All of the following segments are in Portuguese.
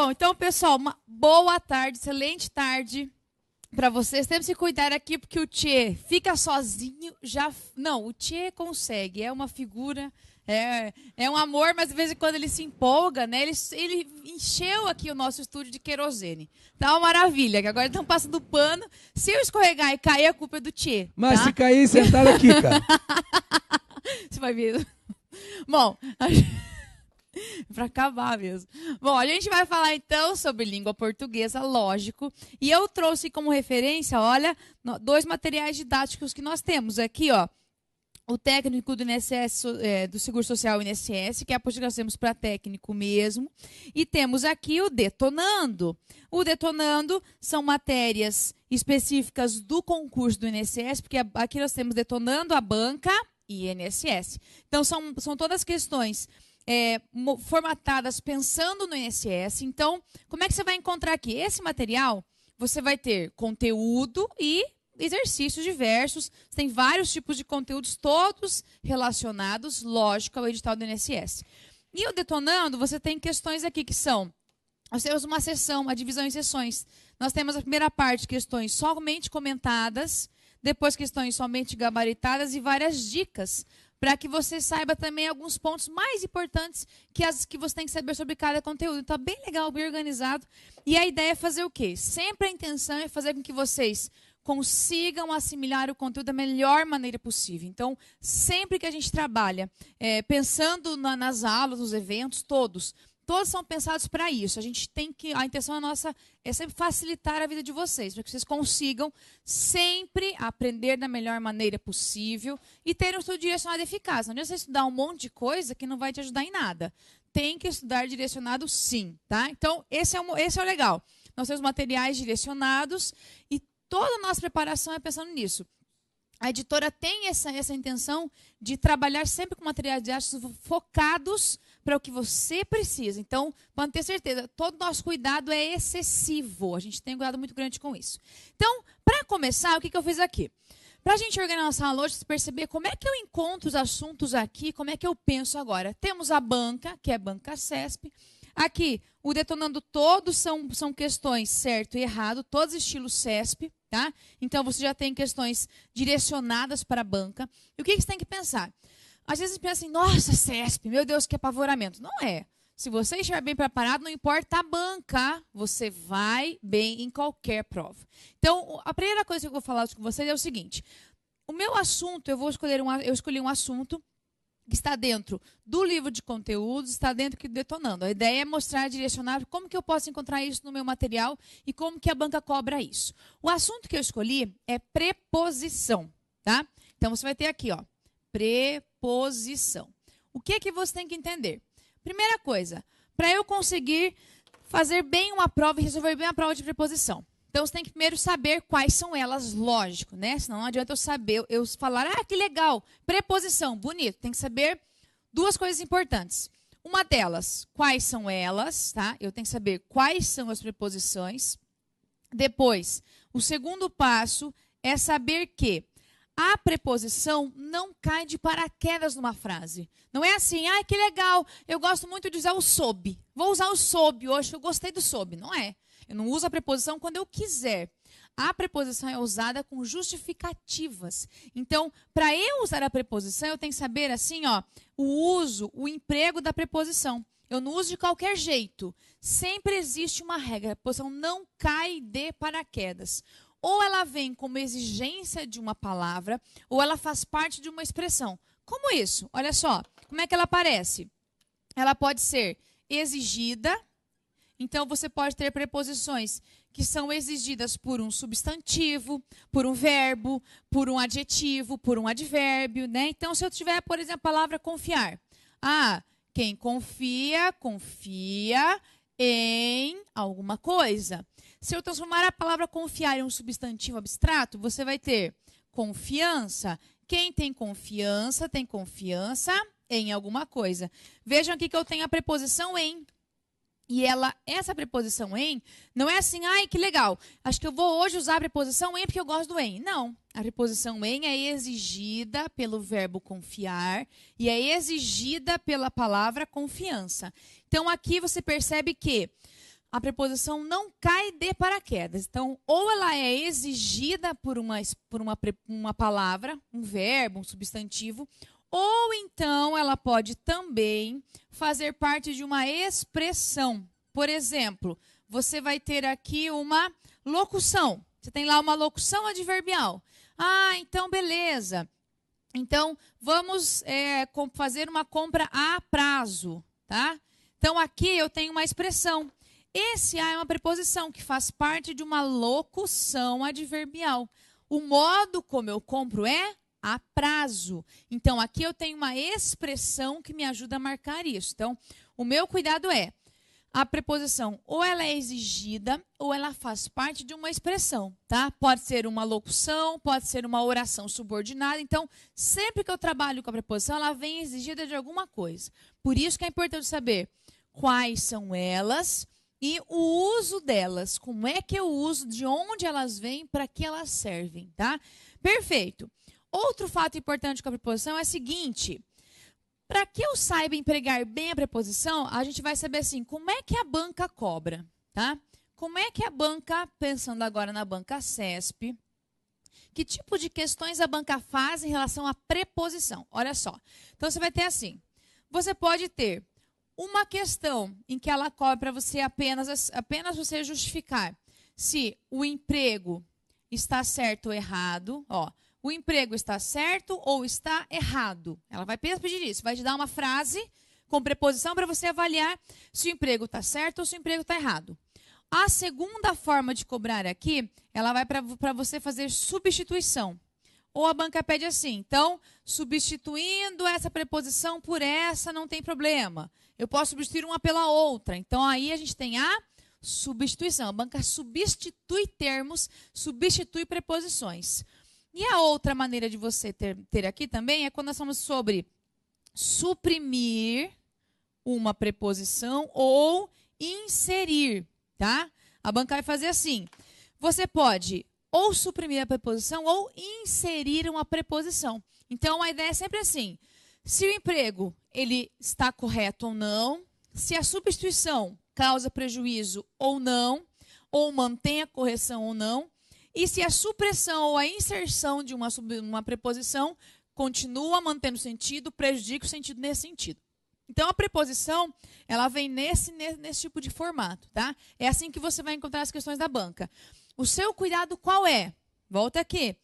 Bom, então, pessoal, uma boa tarde, excelente tarde para vocês. Temos que cuidar aqui porque o Tchê fica sozinho, já... Não, o Tchê consegue, é uma figura, é um amor, mas de vez em quando ele se empolga, né? Ele encheu aqui o nosso estúdio de querosene. Tá uma maravilha, que agora estão passando pano. Se eu escorregar e cair, a culpa é do Tchê. Mas tá? se cair sentado aqui, cara. Você vai ver. Bom... Para acabar mesmo. Bom, a gente vai falar então sobre língua portuguesa, lógico. E eu trouxe como referência, olha, 2 materiais didáticos que nós temos aqui, ó. O técnico do INSS, do Seguro Social INSS, que é a apostila que nós temos para técnico mesmo. E temos aqui o Detonando. O Detonando são matérias específicas do concurso do INSS, porque aqui nós temos Detonando a banca e INSS. Então, são todas questões formatadas pensando no INSS. Então, como é que você vai encontrar aqui? Esse material, você vai ter conteúdo e exercícios diversos. Você tem vários tipos de conteúdos, todos relacionados, lógico, ao edital do INSS. E o Detonando, você tem questões aqui que são... Nós temos uma seção, uma divisão em sessões. Nós temos a primeira parte, questões somente comentadas, depois questões somente gabaritadas e várias dicas, para que você saiba também alguns pontos mais importantes que você tem que saber sobre cada conteúdo. Então, é bem legal, bem organizado. E a ideia é fazer o quê? Sempre a intenção é fazer com que vocês consigam assimilar o conteúdo da melhor maneira possível. Então, sempre que a gente trabalha pensando nas aulas, nos eventos, todos são pensados para isso. A intenção nossa é sempre facilitar a vida de vocês, para que vocês consigam sempre aprender da melhor maneira possível e ter um estudo direcionado eficaz. Não adianta você estudar um monte de coisa que não vai te ajudar em nada. Tem que estudar direcionado sim, tá? Então, esse é o legal. Nós temos materiais direcionados e toda a nossa preparação é pensando nisso. A editora tem essa intenção de trabalhar sempre com materiais didáticos focados para o que você precisa. Então, pode ter certeza, todo o nosso cuidado é excessivo. A gente tem um cuidado muito grande com isso. Então, para começar, o que eu fiz aqui? Para a gente organizar nossa aula hoje, perceber como é que eu encontro os assuntos aqui, como é que eu penso agora. Temos a banca, que é a banca CESP. Aqui, o Detonando todos são questões certo e errado, todos estilos CESP. Tá? Então, você já tem questões direcionadas para a banca. E o que você tem que pensar? Às vezes, você pensa assim, nossa, CESP, meu Deus, que apavoramento. Não é. Se você estiver bem preparado, não importa a banca, você vai bem em qualquer prova. Então, a primeira coisa que eu vou falar com vocês é o seguinte. O meu assunto, eu escolhi um assunto que está dentro do livro de conteúdos, está dentro do Detonando. A ideia é mostrar, direcionar como que eu posso encontrar isso no meu material e como que a banca cobra isso. O assunto que eu escolhi é preposição, tá? Então, você vai ter aqui, ó, preposição. O que é que você tem que entender? Primeira coisa, para eu conseguir fazer bem uma prova e resolver bem a prova de preposição. Então, você tem que primeiro saber quais são elas, lógico, né? Senão não adianta eu falar, que legal, preposição, bonito. Tem que saber 2 coisas importantes. Uma delas, quais são elas, tá? Eu tenho que saber quais são as preposições. Depois, o segundo passo é saber que a preposição não cai de paraquedas numa frase. Não é assim, que legal, eu gosto muito de usar o sob. Vou usar o sob hoje, eu gostei do sob. Não é. Eu não uso a preposição quando eu quiser. A preposição é usada com justificativas. Então, para eu usar a preposição, eu tenho que saber assim, ó, o emprego da preposição. Eu não uso de qualquer jeito. Sempre existe uma regra. A preposição não cai de paraquedas. Ou ela vem como exigência de uma palavra, ou ela faz parte de uma expressão. Como isso? Olha só, como é que ela aparece? Ela pode ser exigida. Então, você pode ter preposições que são exigidas por um substantivo, por um verbo, por um adjetivo, por um advérbio, né? Então, se eu tiver, por exemplo, a palavra confiar. Quem confia, confia em alguma coisa. Se eu transformar a palavra confiar em um substantivo abstrato, você vai ter confiança. Quem tem confiança em alguma coisa. Vejam aqui que eu tenho a preposição em. E essa preposição em, não é assim, que legal, acho que eu vou hoje usar a preposição em porque eu gosto do em. Não, a preposição em é exigida pelo verbo confiar e é exigida pela palavra confiança. Então, aqui você percebe que a preposição não cai de paraquedas. Então, ou ela é exigida por uma palavra, um verbo, um substantivo, ou então ela pode também fazer parte de uma expressão. Por exemplo, você vai ter aqui uma locução. Você tem lá uma locução adverbial. Ah, então beleza. Então, vamos fazer uma compra a prazo, tá? Então, aqui eu tenho uma expressão. Esse a é uma preposição que faz parte de uma locução adverbial. O modo como eu compro é a prazo. Então, aqui eu tenho uma expressão que me ajuda a marcar isso. Então, o meu cuidado é a preposição ou ela é exigida ou ela faz parte de uma expressão, tá? Pode ser uma locução, pode ser uma oração subordinada. Então, sempre que eu trabalho com a preposição, ela vem exigida de alguma coisa. Por isso que é importante saber quais são elas e o uso delas. Como é que eu uso, de onde elas vêm, para que elas servem, tá? Perfeito. Outro fato importante com a preposição é o seguinte: para que eu saiba empregar bem a preposição, a gente vai saber assim, como é que a banca cobra, tá? Como é que a banca, pensando agora na banca CESP, que tipo de questões a banca faz em relação à preposição? Olha só. Então, você vai ter assim, você pode ter uma questão em que ela cobra para você apenas você justificar se o emprego está certo ou errado, ó. O emprego está certo ou está errado? Ela vai pedir isso, vai te dar uma frase com preposição para você avaliar se o emprego está certo ou se o emprego está errado. A segunda forma de cobrar aqui, ela vai para você fazer substituição. Ou a banca pede assim, então, substituindo essa preposição por essa, não tem problema. Eu posso substituir uma pela outra. Então, aí a gente tem a substituição. A banca substitui termos, substitui preposições. E a outra maneira de você ter aqui também é quando nós falamos sobre suprimir uma preposição ou inserir, tá? A banca vai fazer assim. Você pode ou suprimir a preposição ou inserir uma preposição. Então, a ideia é sempre assim. Se o emprego ele está correto ou não, se a substituição causa prejuízo ou não, ou mantém a correção ou não, e se a supressão ou a inserção de uma preposição continua mantendo sentido, prejudica o sentido nesse sentido. Então, a preposição, ela vem nesse tipo de formato, tá? É assim que você vai encontrar as questões da banca. O seu cuidado qual é? Volta aqui.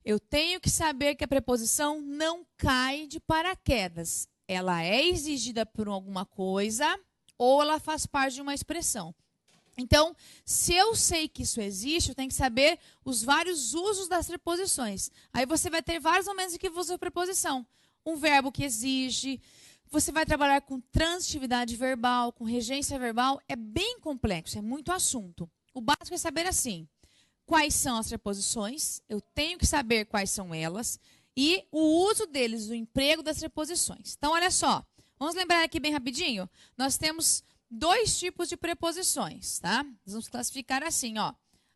Eu tenho que saber que a preposição não cai de paraquedas. Ela é exigida por alguma coisa ou ela faz parte de uma expressão. Então, se eu sei que isso existe, eu tenho que saber os vários usos das preposições. Aí você vai ter vários momentos em que você usa a preposição. Um verbo que exige, você vai trabalhar com transitividade verbal, com regência verbal. É bem complexo, é muito assunto. O básico é saber assim, quais são as preposições, eu tenho que saber quais são elas, e o uso deles, o emprego das preposições. Então, olha só, vamos lembrar aqui bem rapidinho, nós temos dois tipos de preposições, tá? Nós vamos classificar assim, ó.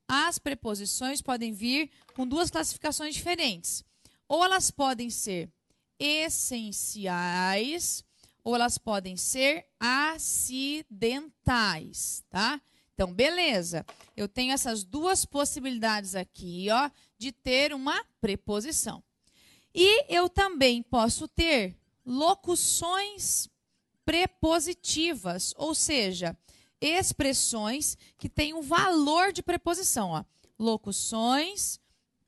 As preposições podem vir com duas classificações diferentes. Ou elas podem ser essenciais, ou elas podem ser acidentais, tá? Então, beleza. Eu tenho essas duas possibilidades aqui, ó, de ter uma preposição. E eu também posso ter locuções prepositivas, ou seja, expressões que têm um valor de preposição. Ó. Locuções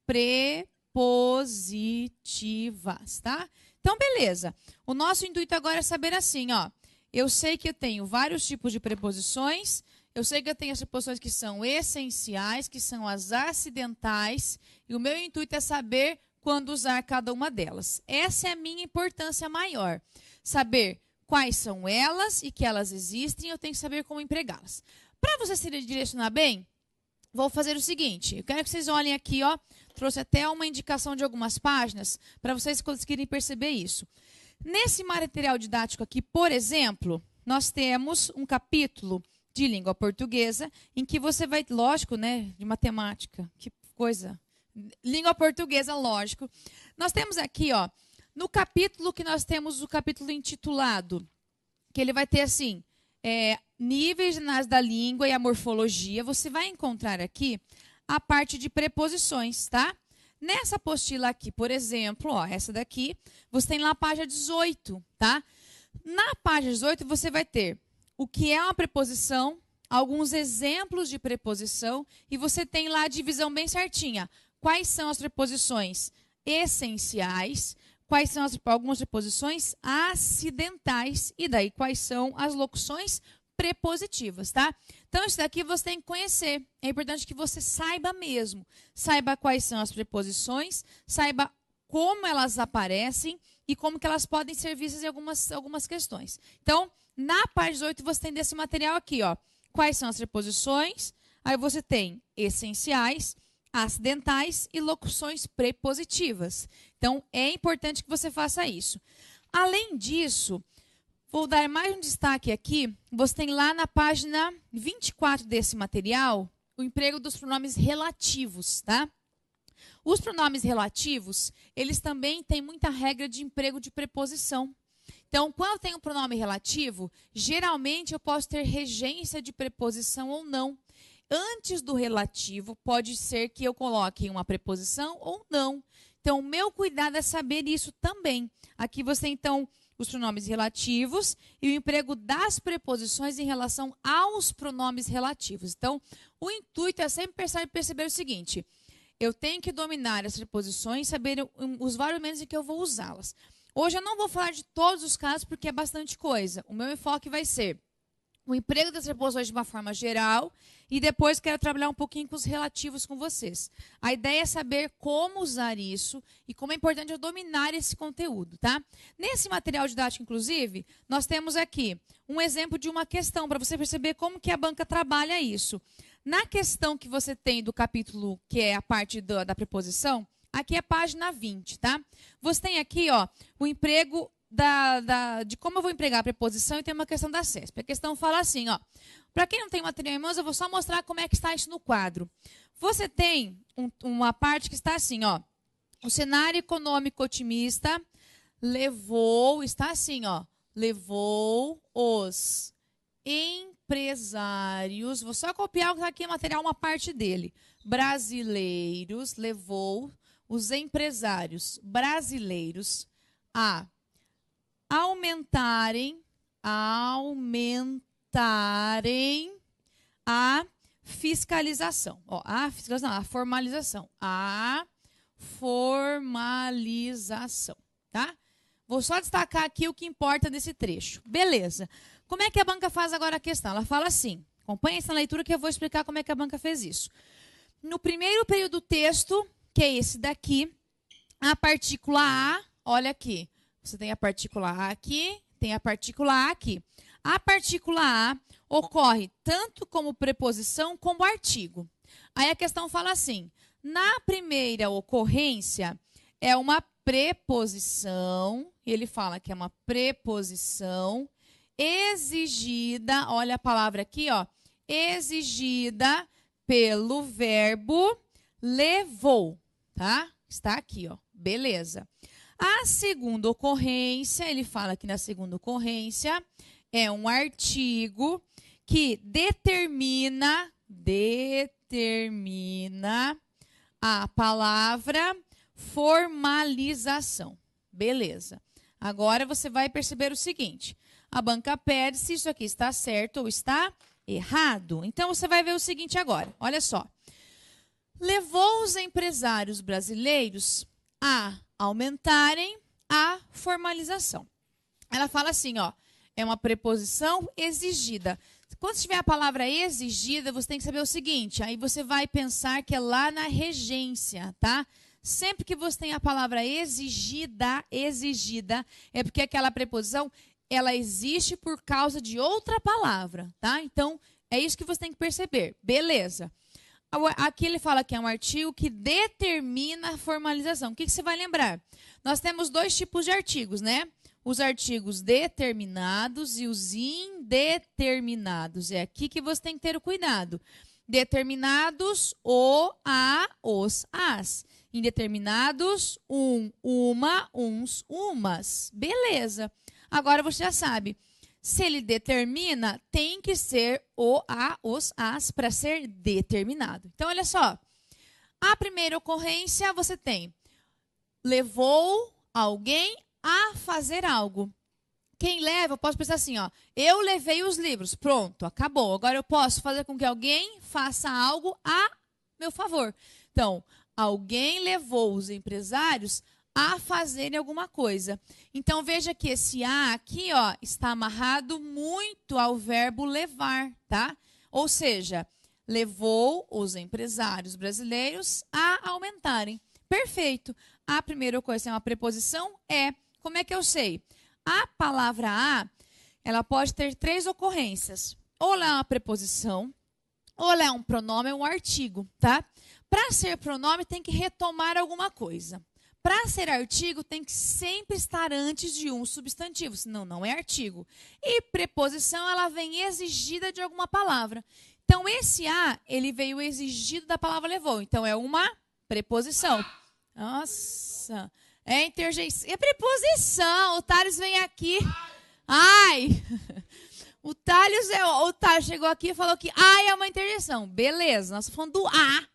prepositivas, tá? Então, beleza. O nosso intuito agora é saber assim, ó. Eu sei que eu tenho vários tipos de preposições, eu sei que eu tenho as preposições que são essenciais, que são as acidentais, e o meu intuito é saber quando usar cada uma delas. Essa é a minha importância maior. Saber quais são elas e que elas existem, eu tenho que saber como empregá-las. Para você se direcionar bem, vou fazer o seguinte, eu quero que vocês olhem aqui, ó, trouxe até uma indicação de algumas páginas para vocês conseguirem perceber isso. Nesse material didático aqui, por exemplo, nós temos um capítulo de língua portuguesa em que você vai, lógico, né, de matemática, que coisa, língua portuguesa, lógico. Nós temos aqui, ó, no capítulo que nós temos o capítulo intitulado, que ele vai ter assim, níveis gerais da língua e a morfologia, você vai encontrar aqui a parte de preposições, tá? Nessa apostila aqui, por exemplo, ó, essa daqui, você tem lá a página 18, tá? Na página 18, você vai ter o que é uma preposição, alguns exemplos de preposição, e você tem lá a divisão bem certinha. Quais são as preposições essenciais, quais são algumas preposições acidentais, e daí quais são as locuções prepositivas, tá? Então, isso daqui você tem que conhecer. É importante que você saiba mesmo. Saiba quais são as preposições, saiba como elas aparecem e como que elas podem ser vistas em algumas questões. Então, na página 18, você tem desse material aqui, ó. Quais são as preposições? Aí você tem essenciais, acidentais e locuções prepositivas. Então, é importante que você faça isso. Além disso, vou dar mais um destaque aqui. Você tem lá na página 24 desse material o emprego dos pronomes relativos, tá? Os pronomes relativos, eles também têm muita regra de emprego de preposição. Então, quando eu tenho um pronome relativo, geralmente eu posso ter regência de preposição ou não. Antes do relativo, pode ser que eu coloque uma preposição ou não. Então, o meu cuidado é saber isso também. Aqui você, então, os pronomes relativos e o emprego das preposições em relação aos pronomes relativos. Então, o intuito é sempre perceber o seguinte: eu tenho que dominar as preposições, saber os vários momentos em que eu vou usá-las. Hoje eu não vou falar de todos os casos porque é bastante coisa. O meu enfoque vai ser o emprego das preposições de uma forma geral e depois quero trabalhar um pouquinho com os relativos com vocês. A ideia é saber como usar isso e como é importante eu dominar esse conteúdo, tá? Nesse material didático, inclusive, nós temos aqui um exemplo de uma questão para você perceber como que a banca trabalha isso. Na questão que você tem do capítulo, que é a parte da preposição, aqui é a página 20, tá? Você tem aqui, ó, o emprego de como eu vou empregar a preposição e tem uma questão da CESP. A questão fala assim, ó. Para quem não tem material em mãos, eu vou só mostrar como é que está isso no quadro. Você tem uma parte que está assim, ó. O cenário econômico otimista está assim, ó. Levou os empresários, vou só copiar o que está aqui no material, uma parte dele. Brasileiros, levou os empresários brasileiros a aumentarem a fiscalização. Ó, a formalização. A formalização, tá? Vou só destacar aqui o que importa desse trecho. Beleza. Como é que a banca faz agora a questão? Ela fala assim, acompanhe essa leitura que eu vou explicar como é que a banca fez isso. No primeiro período do texto, que é esse daqui, a partícula A, olha aqui. Você tem a partícula A aqui, tem a partícula A aqui. A partícula A ocorre tanto como preposição como artigo. Aí a questão fala assim, na primeira ocorrência é uma preposição, ele fala que é uma preposição exigida, olha a palavra aqui, ó, exigida pelo verbo levou, tá? Está aqui, ó, beleza. A segunda ocorrência, ele fala que na segunda ocorrência é um artigo que determina a palavra formalização. Beleza. Agora você vai perceber o seguinte, a banca pede se isso aqui está certo ou está errado. Então você vai ver o seguinte agora, olha só. Levou os empresários brasileiros a aumentarem a formalização. Ela fala assim, ó, é uma preposição exigida. Quando tiver a palavra exigida, você tem que saber o seguinte, aí você vai pensar que é lá na regência, tá? Sempre que você tem a palavra exigida, é porque aquela preposição, ela existe por causa de outra palavra, tá? Então, é isso que você tem que perceber. Beleza. Aqui ele fala que é um artigo que determina a formalização. O que você vai lembrar? Nós temos dois tipos de artigos, né? Os artigos determinados e os indeterminados. É aqui que você tem que ter o cuidado. Determinados, o, a, os, as. Indeterminados, um, uma, uns, umas. Beleza. Agora você já sabe. Se ele determina, tem que ser o, a, os, as para ser determinado. Então, olha só. A primeira ocorrência você tem levou alguém a fazer algo. Quem leva, eu posso pensar assim, ó, eu levei os livros, pronto, acabou. Agora eu posso fazer com que alguém faça algo a meu favor. Então, alguém levou os empresários a fazerem alguma coisa. Então, veja que esse a aqui, ó, está amarrado muito ao verbo levar, tá? Ou seja, levou os empresários brasileiros a aumentarem. Perfeito. A primeira coisa é uma preposição, é. Como é que eu sei? A palavra a, ela pode ter 3 ocorrências. Ou ela é uma preposição, ou ela é um pronome ou um artigo, tá? Para ser pronome, tem que retomar alguma coisa. Para ser artigo, tem que sempre estar antes de um substantivo, senão não é artigo. E preposição, ela vem exigida de alguma palavra. Então, esse a, ele veio exigido da palavra levou. Então, é uma preposição. Nossa, é interjeição. É preposição. O Thales vem aqui. Ai! O Thales chegou aqui e falou que ai é uma interjeição. Beleza, nós estamos falando do a.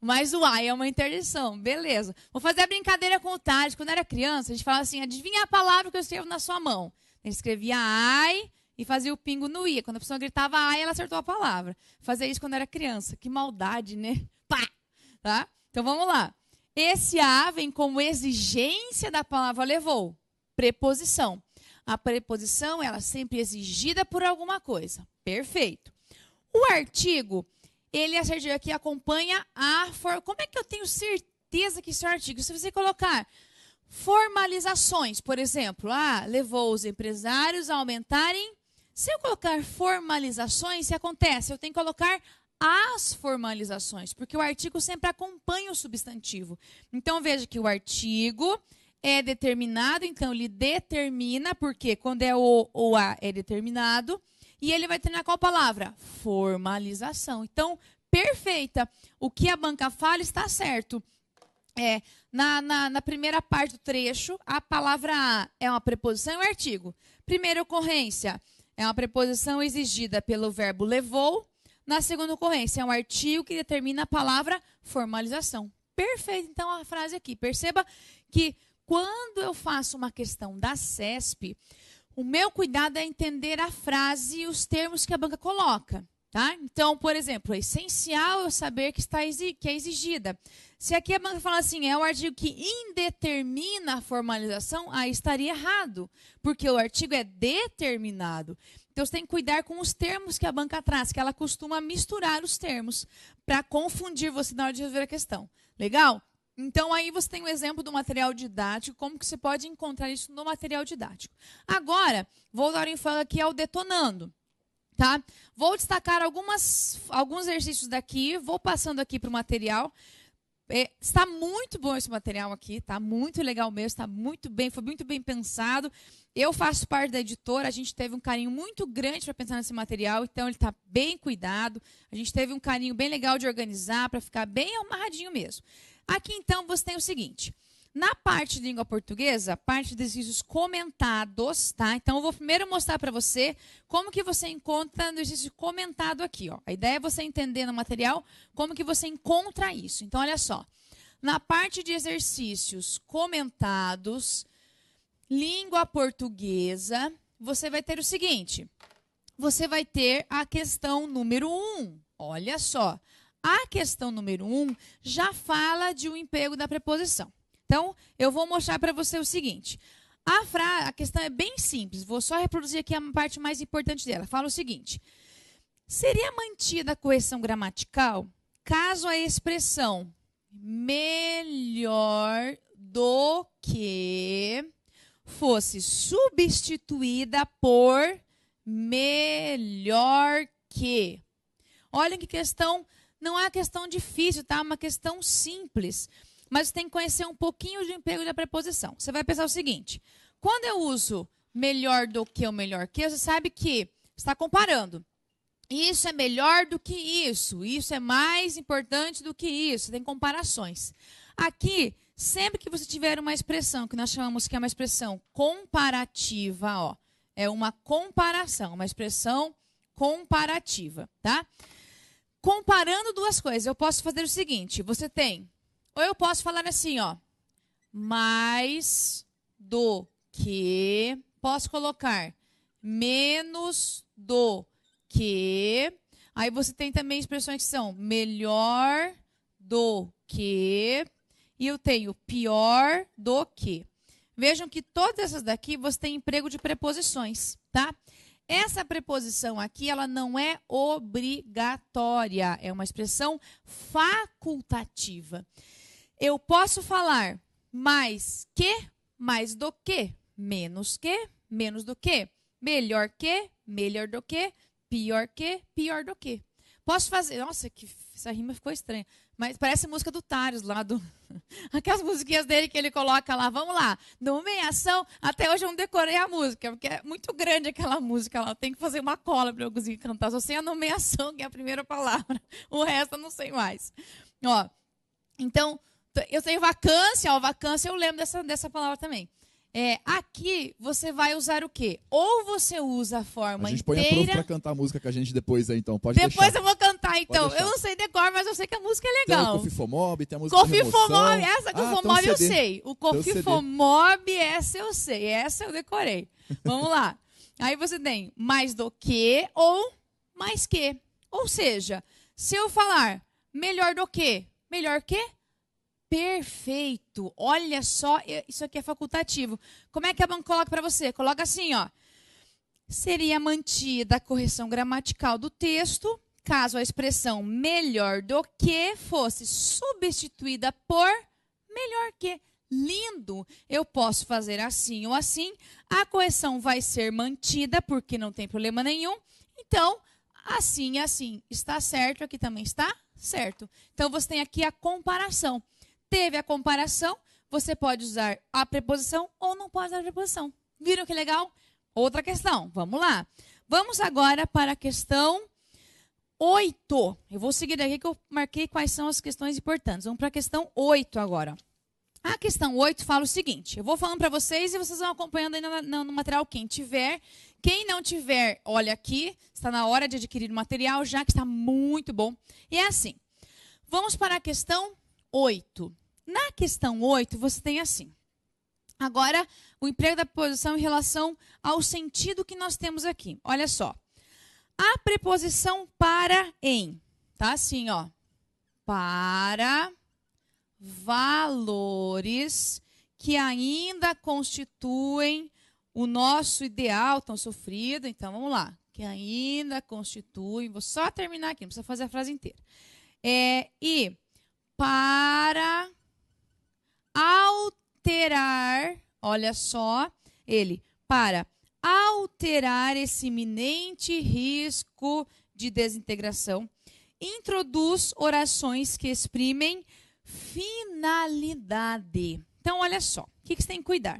Mas o ai é uma interjeição. Beleza. Vou fazer a brincadeira com o Thales. Quando era criança, a gente falava assim, adivinha a palavra que eu escrevo na sua mão. Ele escrevia ai e fazia o pingo no i. Quando a pessoa gritava ai, ela acertou a palavra. Fazia isso quando era criança. Que maldade, né? Pá! Tá? Então, vamos lá. Esse a vem como exigência da palavra levou. Preposição. A preposição, ela é sempre exigida por alguma coisa. Perfeito. O artigo... ele aqui acompanha a... Como é que eu tenho certeza que isso é artigo? Se você colocar formalizações, por exemplo, levou os empresários a aumentarem. Se eu colocar formalizações, o que acontece? Eu tenho que colocar as formalizações, porque o artigo sempre acompanha o substantivo. Então, veja que o artigo é determinado, então ele determina, porque quando é o a é determinado, e ele vai terminar qual palavra? Formalização. Então, perfeita. O que a banca fala está certo. Na primeira parte do trecho, a palavra a é uma preposição e um artigo. Primeira ocorrência é uma preposição exigida pelo verbo levou. Na segunda ocorrência é um artigo que determina a palavra formalização. Perfeito, então, a frase aqui. Perceba que quando eu faço uma questão da CESP... o meu cuidado é entender a frase e os termos que a banca coloca, tá? Então, por exemplo, é essencial eu saber que é exigida. Se aqui a banca fala assim, é o artigo que indetermina a formalização, aí estaria errado, porque o artigo é determinado. Então, você tem que cuidar com os termos que a banca traz, que ela costuma misturar os termos para confundir você na hora de resolver a questão. Legal? Então, aí você tem um exemplo do material didático, como que você pode encontrar isso no material didático. Agora, vou dar um enfoque aqui ao detonando, tá? Vou destacar alguns exercícios daqui, vou passando aqui para o material. Está muito bom esse material aqui, tá muito legal mesmo, está muito bem, foi muito bem pensado. Eu faço parte da editora, a gente teve um carinho muito grande para pensar nesse material, então ele está bem cuidado. A gente teve um carinho bem legal de organizar para ficar bem amarradinho mesmo. Aqui, então, você tem o seguinte. Na parte de língua portuguesa, parte de exercícios comentados, tá? Então, eu vou primeiro mostrar para você como que você encontra no exercício comentado aqui, ó. A ideia é você entender no material como que você encontra isso. Então, olha só. Na parte de exercícios comentados, língua portuguesa, você vai ter o seguinte. Você vai ter a questão número 1. Olha só. A questão número 1 já fala de um emprego da preposição. Então, eu vou mostrar para você o seguinte. A questão é bem simples. Vou só reproduzir aqui a parte mais importante dela. Fala o seguinte. Seria mantida a correção gramatical caso a expressão melhor do que fosse substituída por melhor que. Olha que questão... não é uma questão difícil, tá? É uma questão simples. Mas você tem que conhecer um pouquinho de emprego da preposição. Você vai pensar o seguinte. Quando eu uso melhor do que ou melhor que, você sabe que está comparando. Isso é melhor do que isso. Isso é mais importante do que isso. Tem comparações. Aqui, sempre que você tiver uma expressão, que nós chamamos que é uma expressão comparativa, ó, É uma comparação, uma expressão comparativa, tá? Comparando duas coisas, eu posso fazer o seguinte, você tem, ou eu posso falar assim, ó, mais do que, posso colocar menos do que, aí você tem também expressões que são melhor do que, e eu tenho pior do que. Vejam que todas essas daqui você tem emprego de preposições, tá? Essa preposição aqui, ela não é obrigatória, é uma expressão facultativa. Eu posso falar mais do que, menos do que, melhor do que, pior do que. Posso fazer, nossa, que essa rima ficou estranha, mas parece a música do Tarios lá do... Aquelas musiquinhas dele que ele coloca lá, vamos lá, nomeação, até hoje eu não decorei a música, porque é muito grande aquela música lá, eu tenho que fazer uma cola para eu conseguir cantar, só sei a nomeação, que é a primeira palavra, o resto eu não sei mais. Ó, então, eu tenho vacância, ó, vacância eu lembro dessa palavra também. Aqui você vai usar o quê? Ou você usa a forma inteira... A gente põe a prof pra cantar a música com a gente depois aí, então. Pode Depois deixar. eu vou cantar, então. Eu não sei decor, mas eu sei que a música é legal. Tem o Cofifomob, tem a música Cofifomob, essa Cofifomob eu sei. O Tem o Cofifomob, essa eu sei. Essa eu decorei. Vamos lá. Aí você tem mais do que ou mais que. Ou seja, se eu falar melhor do que, melhor que... Perfeito. Olha só, isso aqui é facultativo. Como é que a banca coloca para você? Coloca assim, ó. Seria mantida a correção gramatical do texto, caso a expressão melhor do que fosse substituída por melhor que. Lindo. Eu posso fazer assim ou assim. A correção vai ser mantida, porque não tem problema nenhum. Então, assim e assim está certo, aqui também está certo. Então, você tem aqui a comparação. Teve a comparação, você pode usar a preposição ou não pode usar a preposição. Viram que legal? Outra questão, vamos lá. Vamos agora para a questão 8. Eu vou seguir daqui que eu marquei quais são as questões importantes. Vamos para a questão 8 agora. A questão 8 fala o seguinte, eu vou falando para vocês e vocês vão acompanhando aí no material quem tiver. Quem não tiver, olha aqui, está na hora de adquirir o material já que está muito bom. E é assim, vamos para a questão 8. Na questão 8, você tem assim. Agora, o emprego da preposição em relação ao sentido que nós temos aqui. Olha só. A preposição para em. Tá assim, ó. Para valores que ainda constituem o nosso ideal tão sofrido. Então, vamos lá. Que ainda constituem. Vou só terminar aqui, não precisa fazer a frase inteira. E para alterar, olha só, para alterar esse iminente risco de desintegração, introduz orações que exprimem finalidade. Então, olha só, o que você tem que cuidar?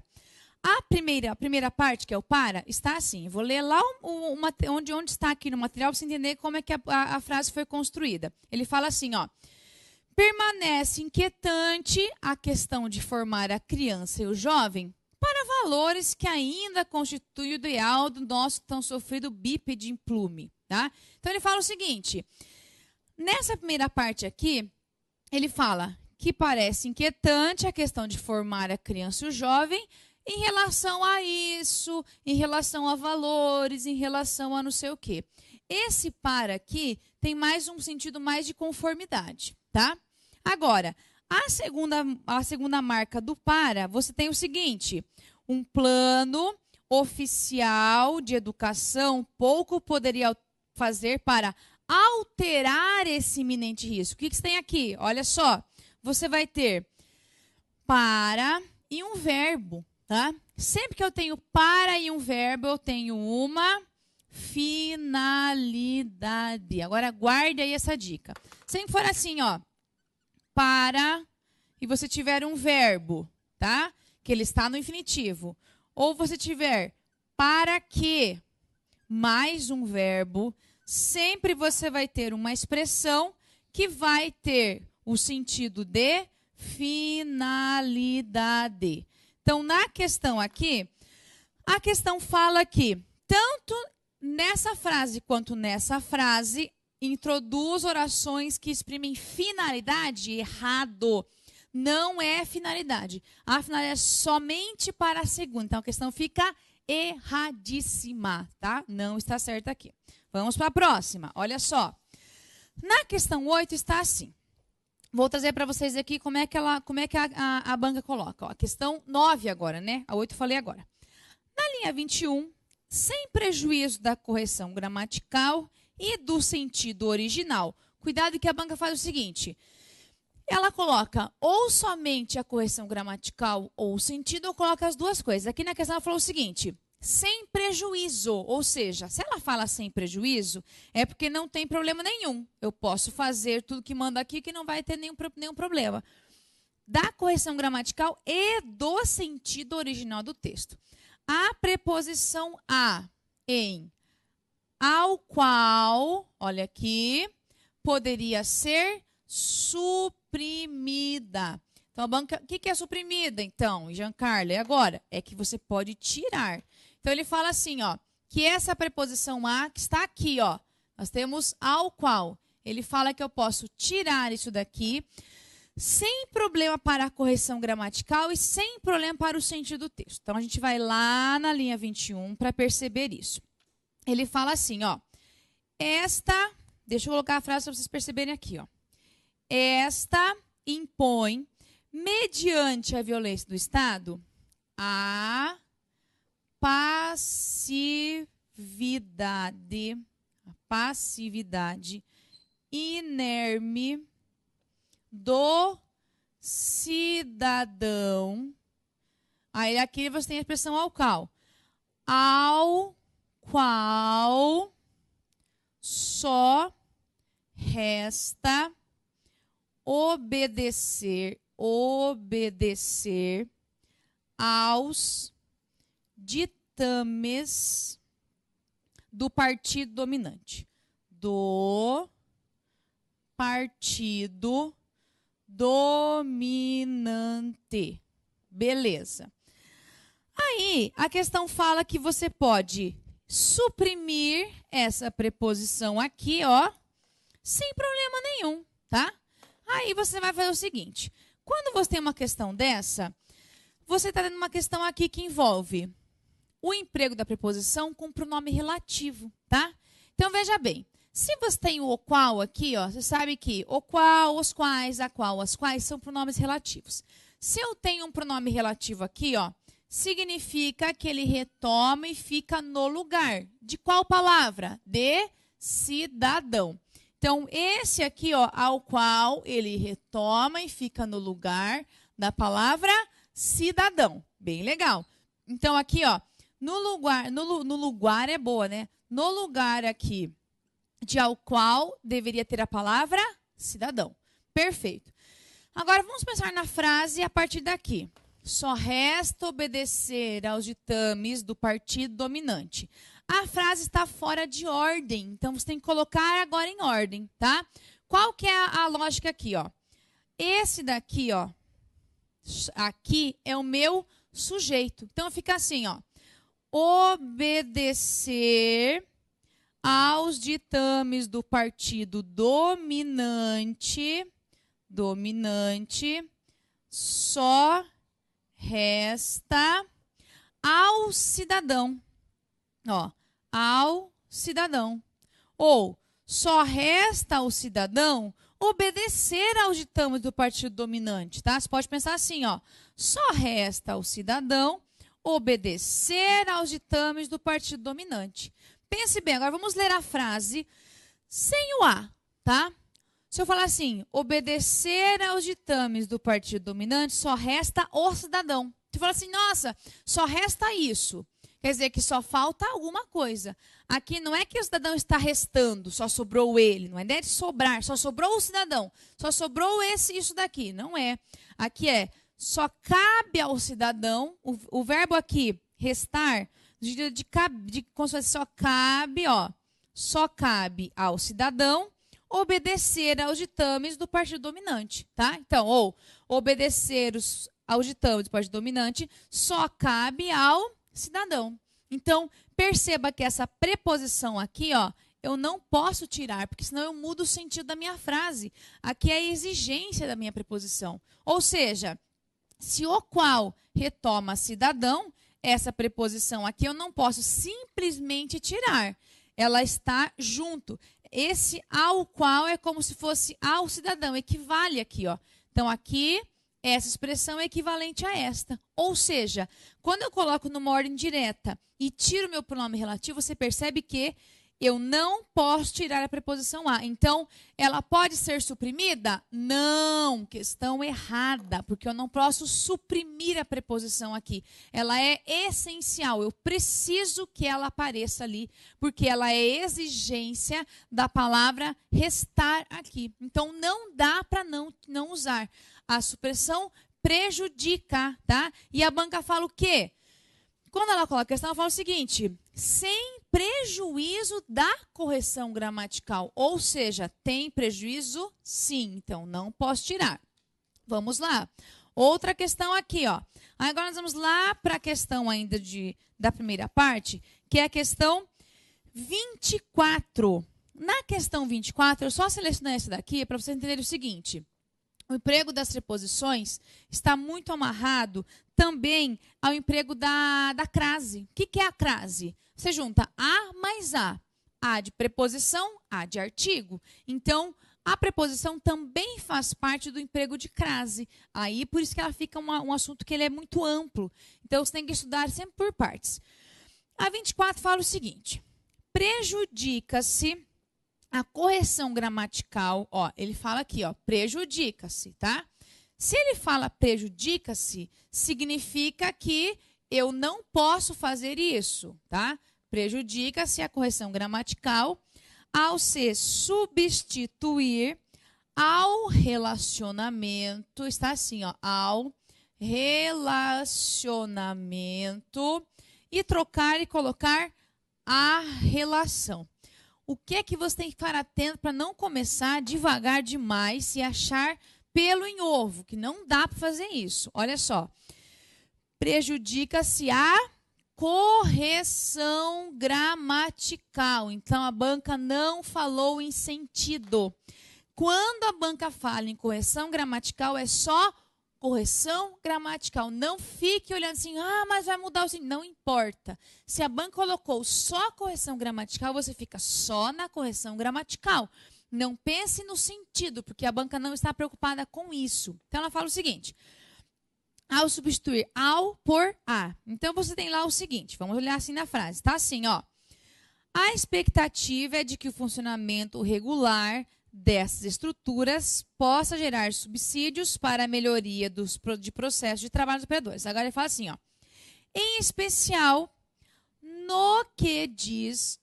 A primeira parte, que é o para, está assim. Eu vou ler lá onde está aqui no material para você entender como é que a frase foi construída. Ele fala assim, ó. Permanece inquietante a questão de formar a criança e o jovem para valores que ainda constituem o ideal do nosso tão sofrido bípede em plume. Tá? Então, ele fala o seguinte, nessa primeira parte aqui, ele fala que parece inquietante a questão de formar a criança e o jovem em relação a isso, em relação a valores, em relação a não sei o quê. Esse para aqui tem mais um sentido mais de conformidade. Tá? Agora, a segunda marca do para, você tem o seguinte, um plano oficial de educação pouco poderia fazer para alterar esse iminente risco. O que você tem aqui? Olha só, você vai ter para e um verbo. Tá? Sempre que eu tenho para e um verbo, eu tenho uma finalidade. Agora, guarde aí essa dica. Se for assim, ó, para, e você tiver um verbo, tá? Que ele está no infinitivo. Ou você tiver para que, mais um verbo, sempre você vai ter uma expressão que vai ter o sentido de finalidade. Então, na questão aqui, A questão fala que, tanto nessa frase quanto nessa frase, introduz orações que exprimem finalidade. Errado. Não é finalidade. A finalidade é somente para a segunda. Então, a questão fica erradíssima, tá? Não está certa aqui. Vamos para a próxima. Olha só. Na questão 8 está assim. Vou trazer para vocês aqui como é que a banca coloca. Ó, a questão 9 agora, né? A 8 eu falei agora. Na linha 21, sem prejuízo da correção gramatical e do sentido original. Cuidado que a banca faz o seguinte. Ela coloca ou somente a correção gramatical ou o sentido, ou coloca as duas coisas. Aqui na questão ela falou o seguinte, sem prejuízo, ou seja, se ela fala sem prejuízo, é porque não tem problema nenhum. Eu posso fazer tudo que manda aqui que não vai ter nenhum problema. Da correção gramatical e do sentido original do texto. A preposição a em ao qual, olha aqui, poderia ser suprimida. Então, a banca, o que é suprimida, então, Giancarlo? E agora? É que você pode tirar. Então, ele fala assim, ó, que essa preposição a, que está aqui, ó, nós temos ao qual. Ele fala que eu posso tirar isso daqui, sem problema para a correção gramatical e sem problema para o sentido do texto. Então, a gente vai lá na linha 21 para perceber isso. Ele fala assim, ó, deixa eu colocar a frase para vocês perceberem aqui, ó. Esta impõe, mediante a violência do Estado, a passividade inerme do cidadão. Aí aqui você tem a expressão ao qual só resta obedecer aos ditames do partido dominante. Do partido dominante. Beleza. Aí, a questão fala que você pode suprimir essa preposição aqui, ó, sem problema nenhum, tá? Aí você vai fazer o seguinte, quando você tem uma questão dessa, você está tendo uma questão aqui que envolve o emprego da preposição com pronome relativo, tá? Então, veja bem, se você tem o qual aqui, ó, você sabe que o qual, os quais, a qual, as quais são pronomes relativos. Se eu tenho um pronome relativo aqui, ó, significa que ele retoma e fica no lugar. De qual palavra? De cidadão. Então, esse aqui, ó, ao qual ele retoma e fica no lugar da palavra cidadão. Bem legal. Então, aqui, ó, no lugar é boa, né? No lugar aqui de ao qual deveria ter a palavra cidadão. Perfeito. Agora, vamos pensar na frase a partir daqui. Só resta obedecer aos ditames do partido dominante. A frase está fora de ordem, então você tem que colocar agora em ordem, tá? Qual que é a lógica aqui, ó? Esse daqui, ó, aqui é o meu sujeito. Então fica assim, ó. Obedecer aos ditames do partido dominante, só resta ao cidadão. Ó, ao cidadão. Ou, só resta ao cidadão obedecer aos ditames do partido dominante, tá? Você pode pensar assim, ó. Só resta ao cidadão obedecer aos ditames do partido dominante. Pense bem, agora vamos ler a frase sem o a, tá? Se eu falar assim, obedecer aos ditames do partido dominante, só resta o cidadão. Você fala assim, nossa, só resta isso. Quer dizer que só falta alguma coisa. Aqui não é que o cidadão está restando, só sobrou ele. Não é ideia de sobrar, só sobrou o cidadão. Só sobrou isso daqui. Não é. Aqui é, só cabe ao cidadão, o verbo aqui, restar, como se fosse só cabe, ó. Só cabe ao cidadão obedecer aos ditames do partido dominante, tá? Então, ou obedecer aos ditames do partido dominante só cabe ao cidadão. Então, perceba que essa preposição aqui, ó, eu não posso tirar, porque senão eu mudo o sentido da minha frase. Aqui é a exigência da minha preposição. Ou seja, se o qual retoma cidadão, essa preposição aqui eu não posso simplesmente tirar. Ela está junto. Esse ao qual é como se fosse ao cidadão, equivale aqui, ó. Então, aqui, essa expressão é equivalente a esta. Ou seja, quando eu coloco numa ordem direta e tiro o meu pronome relativo, você percebe que eu não posso tirar a preposição a. Então, ela pode ser suprimida? Não, questão errada, porque eu não posso suprimir a preposição aqui. Ela é essencial, eu preciso que ela apareça ali, porque ela é exigência da palavra restar aqui. Então, não dá para não usar. A supressão prejudica, tá? E a banca fala o quê? Quando ela coloca a questão, ela fala o seguinte: sem prejuízo da correção gramatical. Ou seja, tem prejuízo? Sim. Então, não posso tirar. Vamos lá. Outra questão aqui, ó. Agora nós vamos lá para a questão ainda da primeira parte, que é a questão 24. Na questão 24, eu só selecionei essa daqui para vocês entenderem o seguinte. O emprego das preposições está muito amarrado também ao emprego da crase. O que é a crase? Você junta a mais a. A de preposição, a de artigo. Então, a preposição também faz parte do emprego de crase. Aí, por isso que ela fica um assunto que ele é muito amplo. Então, você tem que estudar sempre por partes. A 24 fala o seguinte: prejudica-se a correção gramatical, ó, ele fala aqui, ó, prejudica-se, tá? Se ele fala prejudica-se, significa que eu não posso fazer isso, tá? Prejudica-se a correção gramatical ao se substituir ao relacionamento, está assim, ó, ao relacionamento e trocar e colocar a relação. O que é que você tem que ficar atento para não começar devagar demais e achar pelo em ovo, que não dá para fazer isso. Olha só. Prejudica-se a correção gramatical. Então, a banca não falou em sentido. Quando a banca fala em correção gramatical, é só correção gramatical. Não fique olhando assim, mas vai mudar o sentido. Não importa. Se a banca colocou só correção gramatical, você fica só na correção gramatical. Não pense no sentido, porque a banca não está preocupada com isso. Então, ela fala o seguinte: ao substituir ao por a. Então, você tem lá o seguinte, vamos olhar assim na frase. Está assim, ó. A expectativa é de que o funcionamento regular dessas estruturas possa gerar subsídios para a melhoria de processos de trabalho dos operadores. Agora ele fala assim, ó. Em especial, no que diz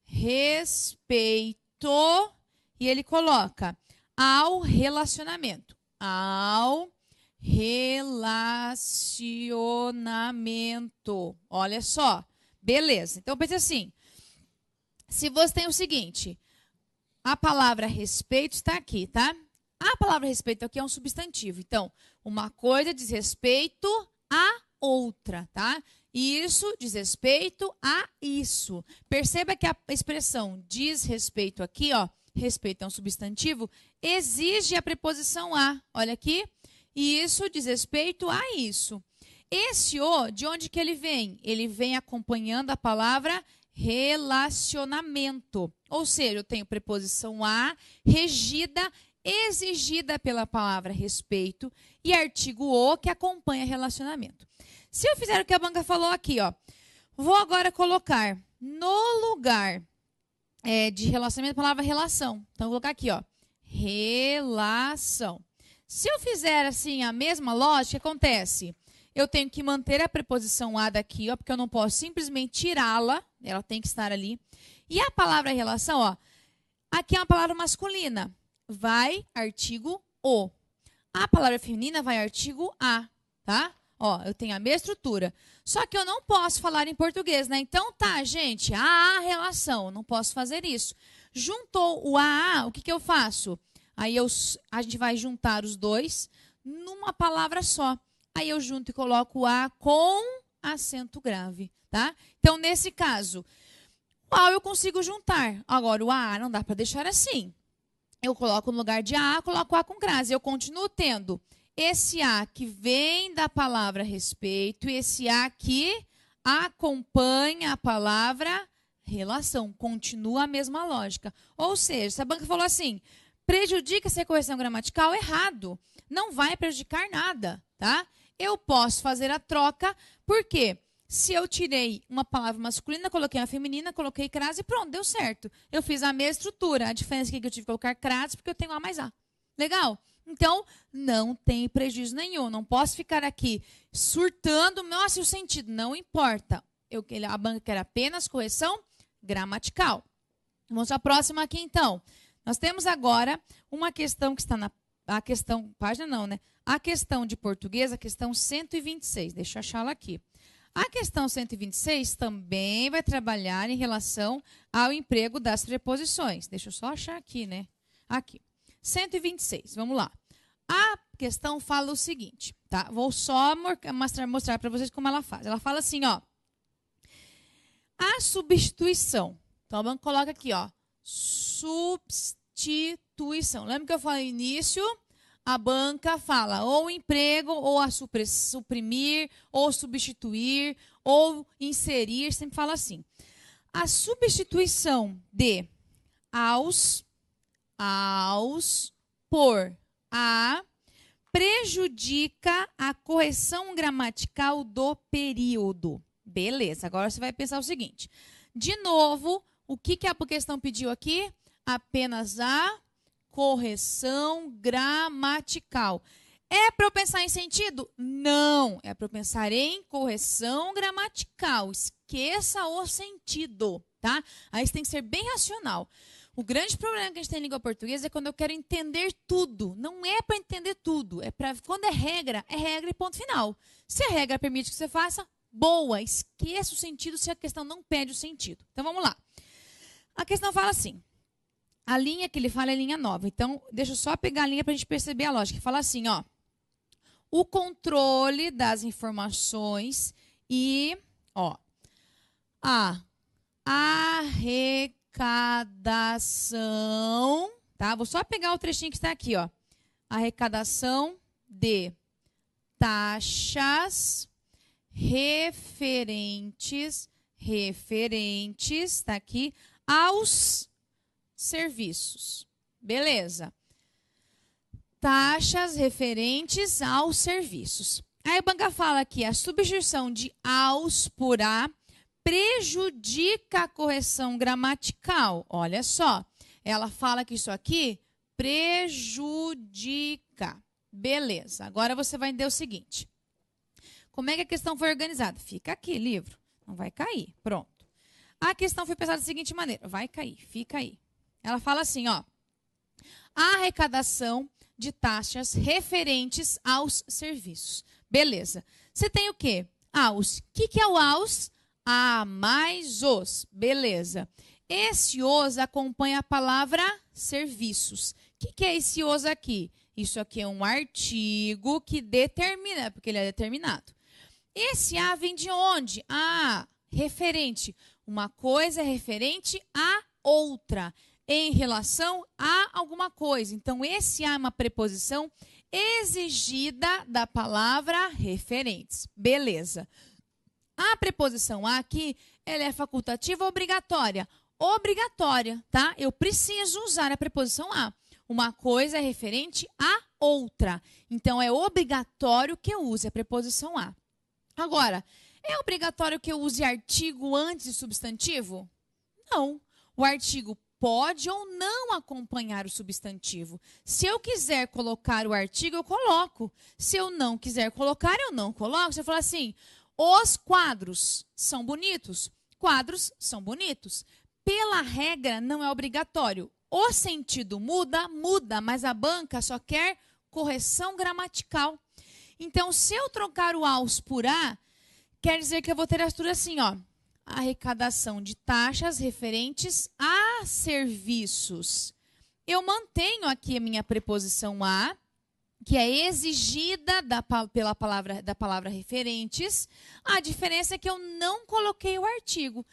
respeito, e ele coloca ao relacionamento. Ao relacionamento. Olha só. Beleza. Então, pense assim. Se você tem o seguinte, a palavra respeito está aqui, tá? A palavra respeito aqui é um substantivo. Então, uma coisa diz respeito a outra, tá? Isso diz respeito a isso. Perceba que a expressão diz respeito aqui, ó, respeito é um substantivo, exige a preposição a. Olha aqui. E isso diz respeito a isso. Esse o, de onde que ele vem? Ele vem acompanhando a palavra relacionamento. Ou seja, eu tenho preposição a, regida, exigida pela palavra respeito, e artigo o, que acompanha relacionamento. Se eu fizer o que a banca falou aqui, ó, vou agora colocar no lugar de relacionamento a palavra relação. Então, vou colocar aqui, ó, relação. Se eu fizer assim a mesma lógica, o que acontece? Eu tenho que manter a preposição a daqui, ó, porque eu não posso simplesmente tirá-la, ela tem que estar ali. E a palavra relação, ó, aqui é uma palavra masculina, vai artigo o. A palavra feminina vai artigo a, tá? Ó, eu tenho a mesma estrutura. Só que eu não posso falar em português, né? Então, tá, gente, a relação, não posso fazer isso. Juntou o a, o que eu faço? Aí a gente vai juntar os dois numa palavra só. aí eu junto e coloco o A com acento grave, tá? Então, nesse caso, o A eu consigo juntar. Agora, o A não dá para deixar assim. Eu coloco no lugar de A, coloco A com crase. Eu continuo tendo esse A que vem da palavra respeito e esse A que acompanha a palavra relação. Continua a mesma lógica. Ou seja, se a banca falou assim, prejudica essa correção gramatical, errado. Não vai prejudicar nada, tá? Eu posso fazer a troca, porque se eu tirei uma palavra masculina, coloquei uma feminina, coloquei crase e pronto, deu certo. Eu fiz a mesma estrutura. A diferença é que eu tive que colocar crase porque eu tenho A mais A. Legal? Então, não tem prejuízo nenhum. Não posso ficar aqui surtando. Nossa, e o sentido? Não importa. A banca quer apenas correção gramatical. Vamos à próxima aqui, então. Nós temos agora uma questão que está na página não, né? A questão de português, a questão 126. Deixa eu achá-la aqui. A questão 126 também vai trabalhar em relação ao emprego das preposições. Deixa eu só achar aqui, né? Aqui. 126, vamos lá. A questão fala o seguinte, tá? Vou só mostrar para vocês como ela faz. Ela fala assim, ó. A substituição. Então, a banca coloca aqui, ó. Substituição. Lembra que eu falei no início? A banca fala ou emprego, ou a suprimir, ou substituir, ou inserir, sempre fala assim. A substituição de aos por a prejudica a correção gramatical do período. Beleza, agora você vai pensar o seguinte. De novo, o que a questão pediu aqui? Apenas a correção gramatical. É para eu pensar em sentido? Não, é para eu pensar em correção gramatical. Esqueça o sentido, tá? Aí você tem que ser bem racional. O grande problema que a gente tem em língua portuguesa é quando eu quero entender tudo. Não é para entender tudo. Quando é regra e ponto final. Se a regra permite que você faça, boa. Esqueça o sentido se a questão não pede o sentido. Então, vamos lá. A questão fala assim. A linha que ele fala é linha 9. Então, deixa eu só pegar a linha para a gente perceber a lógica. Fala assim, ó. O controle das informações e, ó, a arrecadação, tá? Vou só pegar o trechinho que está aqui, ó. Arrecadação de taxas referentes, tá aqui, aos serviços. Beleza. Taxas referentes aos serviços. Aí a banca fala que a substituição de aos por a prejudica a correção gramatical. Olha só. Ela fala que isso aqui prejudica. Beleza. Agora você vai entender o seguinte. Como é que a questão foi organizada? Fica aqui, livro. Não vai cair. Pronto. A questão foi pensada da seguinte maneira. Vai cair. Fica aí. Ela fala assim, ó. A arrecadação de taxas referentes aos serviços. Beleza. Você tem o quê? Aos. O que é o aos? A mais os. Beleza. Esse os acompanha a palavra serviços. O que é esse os aqui? Isso aqui é um artigo que determina, porque ele é determinado. Esse a vem de onde? Ah, referente. Uma coisa é referente a outra, em relação a alguma coisa. Então, esse a é uma preposição exigida da palavra referentes. Beleza. A preposição a aqui, ela é facultativa ou obrigatória? Obrigatória, tá? Eu preciso usar a preposição a. Uma coisa é referente a outra. Então, é obrigatório que eu use a preposição a. Agora, é obrigatório que eu use artigo antes de substantivo? Não. O artigo pode ou não acompanhar o substantivo. Se eu quiser colocar o artigo, eu coloco. Se eu não quiser colocar, eu não coloco. Você fala assim, os quadros são bonitos? Quadros são bonitos. Pela regra, não é obrigatório. O sentido muda, mas a banca só quer correção gramatical. Então, se eu trocar o aos por a, quer dizer que eu vou ter a estrutura assim, ó. Arrecadação de taxas referentes a serviços. Eu mantenho aqui a minha preposição a, que é exigida pela palavra referentes. A diferença é que eu não coloquei o artigo.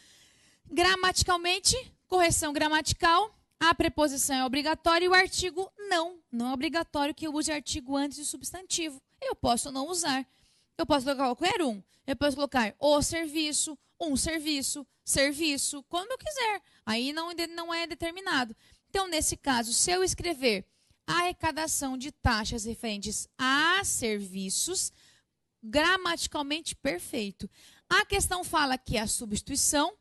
Gramaticalmente, correção gramatical, a preposição é obrigatória e o artigo não. Não é obrigatório que eu use artigo antes do substantivo. Eu posso não usar. Eu posso colocar qualquer um. Eu posso colocar o serviço, um serviço, serviço, quando eu quiser. Aí não é determinado. Então, nesse caso, se eu escrever arrecadação de taxas referentes a serviços, gramaticalmente perfeito. A questão fala que a substituição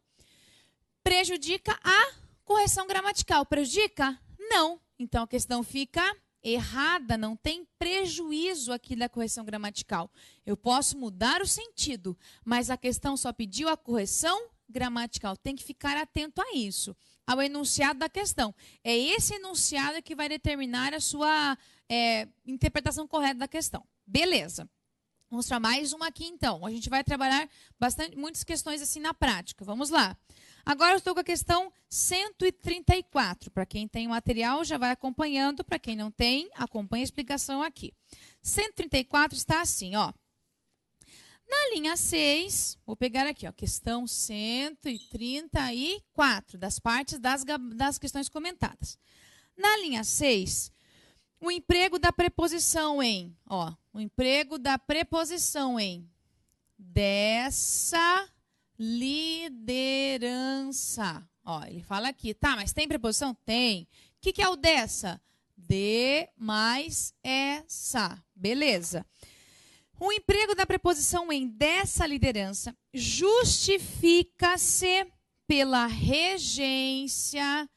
prejudica a correção gramatical. Prejudica? Não. Então, a questão fica errada, não tem prejuízo aqui da correção gramatical. Eu posso mudar o sentido, mas a questão só pediu a correção gramatical. Tem que ficar atento a isso, ao enunciado da questão. É esse enunciado que vai determinar a sua interpretação correta da questão. Beleza. Vamos para mais uma aqui, então. A gente vai trabalhar muitas questões assim na prática. Vamos lá. Agora eu estou com a questão 134. Para quem tem o material, já vai acompanhando. Para quem não tem, acompanha a explicação aqui. 134 está assim, ó. Na linha 6, vou pegar aqui, ó, questão 134, das partes das questões comentadas. Na linha 6, o emprego da preposição em, ó, o emprego da preposição em dessa liderança. Ó, ele fala aqui, tá, mas tem preposição? Tem. O que é o dessa? De mais essa. Beleza. O emprego da preposição em dessa liderança justifica-se pela regência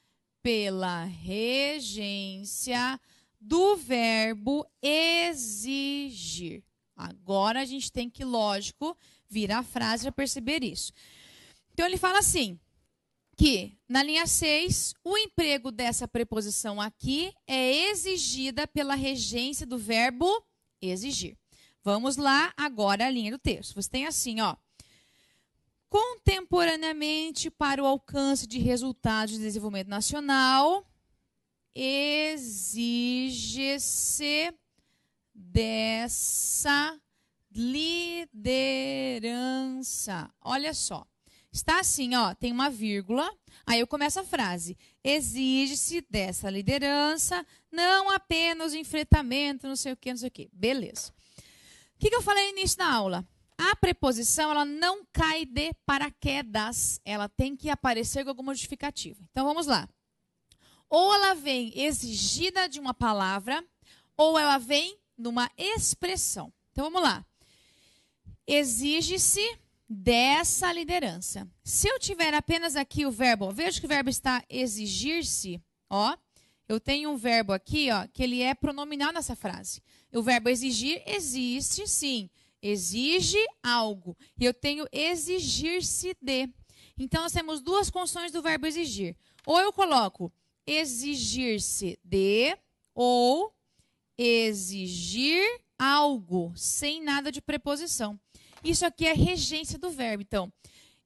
do verbo exigir. Agora a gente tem que, lógico, virar a frase para perceber isso. Então ele fala assim, que na linha 6, o emprego dessa preposição aqui é exigida pela regência do verbo exigir. Vamos lá agora a linha do texto. Você tem assim, ó. Contemporaneamente para o alcance de resultados de desenvolvimento nacional, exige-se dessa liderança. Olha só. Está assim, ó, tem uma vírgula, aí eu começo a frase. Exige-se dessa liderança, não apenas o enfrentamento, não sei o quê. Beleza. O que eu falei no início da aula? A preposição, ela não cai de paraquedas. Ela tem que aparecer com alguma justificativa. Então, vamos lá. Ou ela vem exigida de uma palavra, ou ela vem numa expressão. Então, vamos lá. Exige-se dessa liderança. Se eu tiver apenas aqui o verbo, veja que o verbo está exigir-se, ó. Eu tenho um verbo aqui, ó, que ele é pronominal nessa frase. O verbo exigir existe, sim. Exige algo. E eu tenho exigir-se de. Então, nós temos duas condições do verbo exigir. Ou eu coloco exigir-se de, ou exigir algo, sem nada de preposição. Isso aqui é regência do verbo. Então,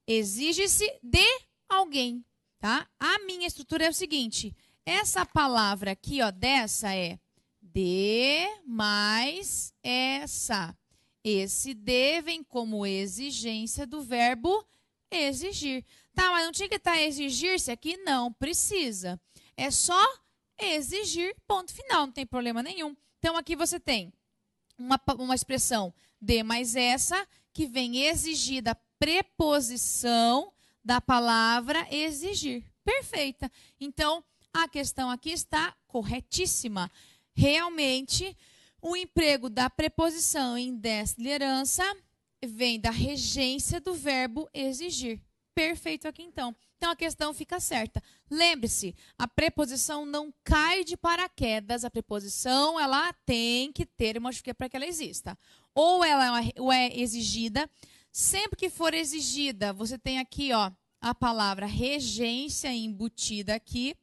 exige-se de alguém, tá? A minha estrutura é o seguinte. Essa palavra aqui, ó, dessa é de mais essa. Esse de vem como exigência do verbo exigir. Tá, mas não tinha que estar exigir-se aqui? Não, precisa. É só exigir, ponto final, não tem problema nenhum. Então, aqui você tem uma expressão de mais essa, que vem exigir da preposição da palavra exigir. Perfeita. Então, a questão aqui está corretíssima. Realmente, o emprego da preposição em dessa liderança vem da regência do verbo exigir. Perfeito aqui, então. Então, a questão fica certa. Lembre-se, a preposição não cai de paraquedas. A preposição, ela tem que ter uma justificativa para que ela exista. Ou ela é exigida. Sempre que for exigida, você tem aqui, ó, a palavra regência embutida aqui.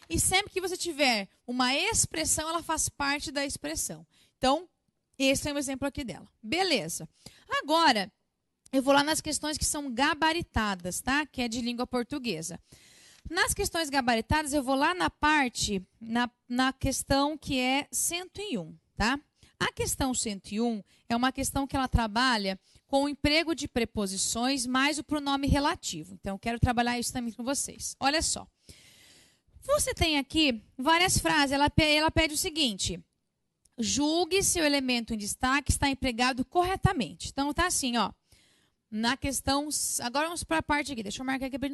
E sempre que você tiver uma expressão, ela faz parte da expressão. Então, esse é um exemplo aqui dela. Beleza. Agora, eu vou lá nas questões que são gabaritadas, tá? Que é de língua portuguesa. Nas questões gabaritadas, eu vou lá na parte, na questão que é 101, tá? A questão 101 é uma questão que ela trabalha com o emprego de preposições mais o pronome relativo. Então, eu quero trabalhar isso também com vocês. Olha só. Você tem aqui várias frases. Ela pede o seguinte: julgue se o elemento em destaque está empregado corretamente. Então, tá assim, ó. Na questão... Agora vamos para a parte aqui. Deixa eu marcar aqui para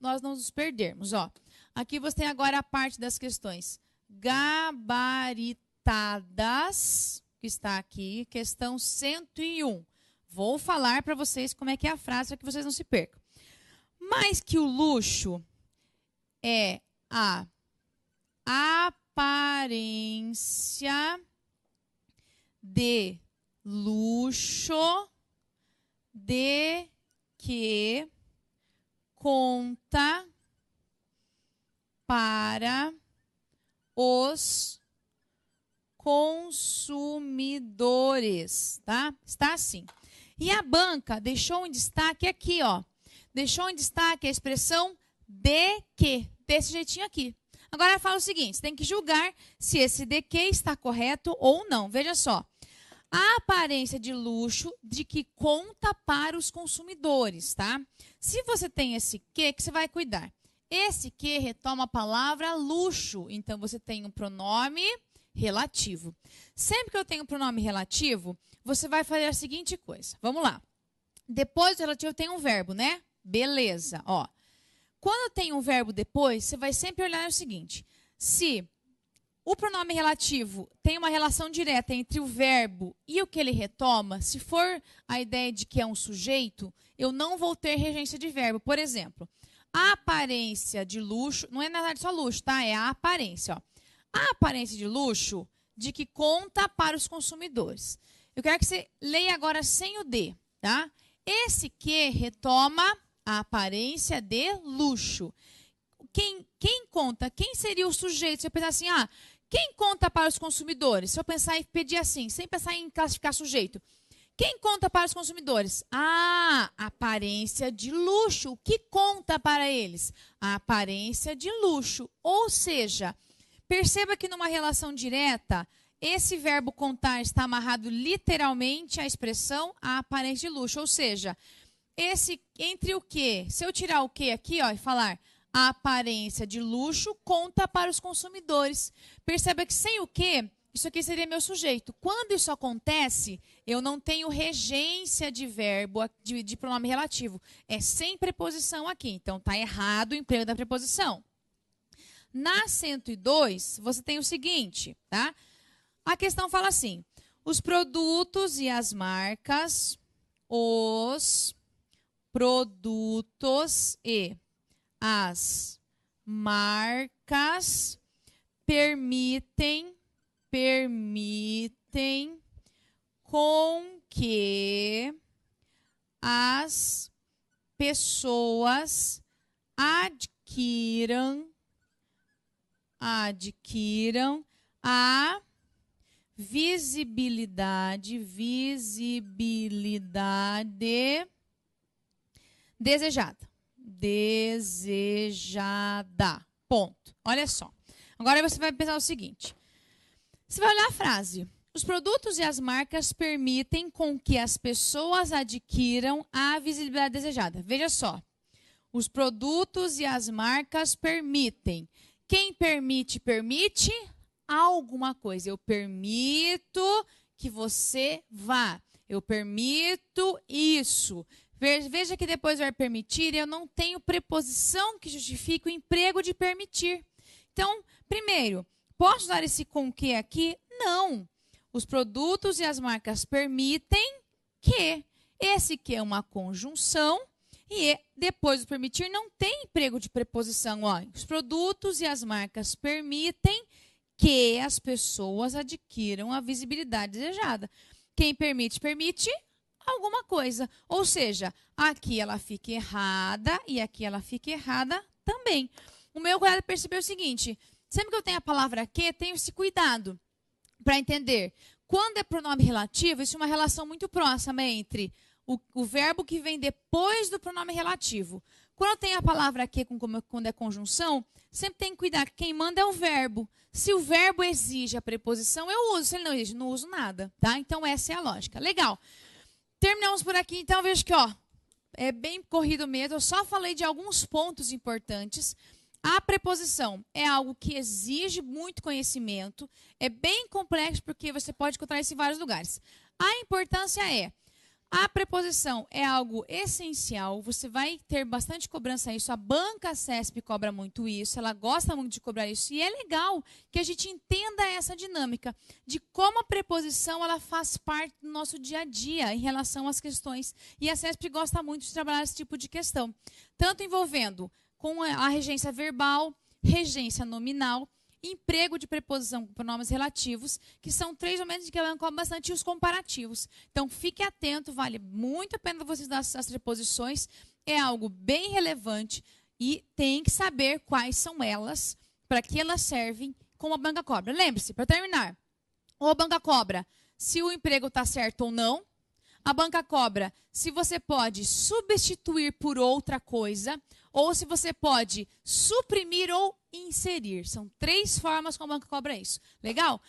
nós não nos perdermos, ó. Aqui você tem agora a parte das questões gabaritadas, que está aqui, questão 101. Vou falar para vocês como é que é a frase, para que vocês não se percam. Mas que o luxo é a aparência de luxo de que conta para os consumidores, tá? Está assim. E a banca deixou em destaque aqui, ó. Deixou em destaque a expressão de que, desse jeitinho aqui. Agora fala o seguinte, você tem que julgar se esse de que está correto ou não. Veja só. A aparência de luxo de que conta para os consumidores, tá? Se você tem esse que você vai cuidar? Esse que retoma a palavra luxo. Então, você tem um pronome relativo. Sempre que eu tenho um pronome relativo, você vai fazer a seguinte coisa. Vamos lá. Depois do relativo tem um verbo, né? Beleza, ó. Quando tem um verbo depois, você vai sempre olhar o seguinte. Se o pronome relativo tem uma relação direta entre o verbo e o que ele retoma, se for a ideia de que é um sujeito, eu não vou ter regência de verbo. Por exemplo, a aparência de luxo, não é na verdade só luxo, tá? É a aparência, ó. A aparência de luxo de que conta para os consumidores. Eu quero que você leia agora sem o de, tá? Esse que retoma a aparência de luxo. Quem conta? Quem seria o sujeito? Você pensar assim, quem conta para os consumidores? Se eu pensar em pedir assim, sem pensar em classificar sujeito. Quem conta para os consumidores? Aparência de luxo. O que conta para eles? A aparência de luxo. Ou seja, perceba que numa relação direta, esse verbo contar está amarrado literalmente à expressão a aparência de luxo. Ou seja, entre o que? Se eu tirar o que aqui, ó, e falar a aparência de luxo conta para os consumidores. Perceba que sem o que, isso aqui seria meu sujeito. Quando isso acontece, eu não tenho regência de verbo, de pronome relativo. É sem preposição aqui. Então, está errado o emprego da preposição. Na 102, você tem o seguinte, tá? A questão fala assim, os produtos e as marcas, as marcas permitem com que as pessoas adquiram a visibilidade desejada. Ponto. Olha só. Agora você vai pensar o seguinte. Você vai olhar a frase. Os produtos e as marcas permitem com que as pessoas adquiram a visibilidade desejada. Veja só. Os produtos e as marcas permitem. Quem permite alguma coisa. Eu permito que você vá. Eu permito isso. Veja que depois vai permitir, eu não tenho preposição que justifique o emprego de permitir. Então, primeiro, posso usar esse com que aqui? Não. Os produtos e as marcas permitem que. Esse que é uma conjunção e depois do permitir não tem emprego de preposição. Ó. Os produtos e as marcas permitem que as pessoas adquiram a visibilidade desejada. Quem permite alguma coisa. Ou seja, aqui ela fica errada e aqui ela fica errada também. O meu cuidado é perceber o seguinte, sempre que eu tenho a palavra que, tenho esse cuidado para entender. Quando é pronome relativo, isso é uma relação muito próxima entre o verbo que vem depois do pronome relativo. Quando tem a palavra que quando é conjunção, sempre tem que cuidar que quem manda é o verbo. Se o verbo exige a preposição, eu uso. Se ele não exige, não uso nada, tá? Então, essa é a lógica. Legal. Terminamos por aqui. Então, veja que, ó, é bem corrido mesmo. Eu só falei de alguns pontos importantes. A preposição é algo que exige muito conhecimento. É bem complexo, porque você pode encontrar isso em vários lugares. A importância é... A preposição é algo essencial, você vai ter bastante cobrança a isso. A banca CESP cobra muito isso, ela gosta muito de cobrar isso. E é legal que a gente entenda essa dinâmica de como a preposição ela faz parte do nosso dia a dia em relação às questões. E a CESP gosta muito de trabalhar esse tipo de questão, tanto envolvendo com a regência verbal, regência nominal, emprego de preposição com pronomes relativos, que são 3 momentos que ela cobra bastante, e os comparativos. Então, fique atento, vale muito a pena você estudar as preposições, é algo bem relevante e tem que saber quais são elas, para que elas servem como a banca cobra. Lembre-se, para terminar, ou a banca cobra se o emprego está certo ou não, a banca cobra se você pode substituir por outra coisa, ou se você pode suprimir ou inserir. São 3 formas como a banca cobra isso. Legal?